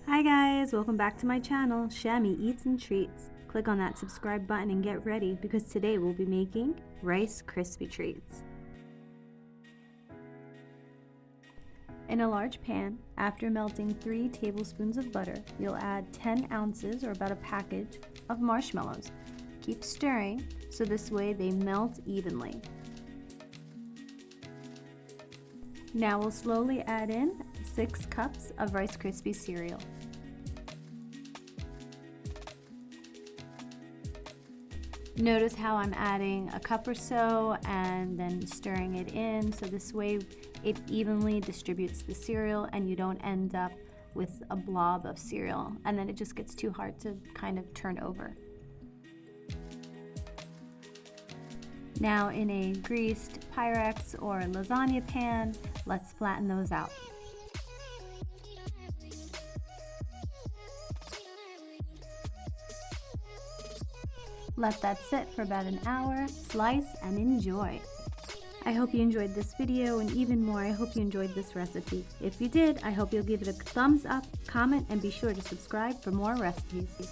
Hi guys, welcome back to my channel, Shami Eats and Treats. Click on that subscribe button and get ready because today we'll be making Rice Krispie treats. In a large pan, after melting 3 tablespoons of butter, you'll add 10 ounces or about a package of marshmallows. Keep stirring so this way they melt evenly. Now we'll slowly add in 6 cups of Rice Krispies cereal. Notice how I'm adding a cup or so and then stirring it in so this way it evenly distributes the cereal and you don't end up with a blob of cereal and then it just gets too hard to kind of turn over. Now in a greased Pyrex or lasagna pan, let's flatten those out. Let that sit for about an hour, slice and enjoy. I hope you enjoyed this video, and even more, I hope you enjoyed this recipe. If you did, I hope you'll give it a thumbs up, comment, and be sure to subscribe for more recipes.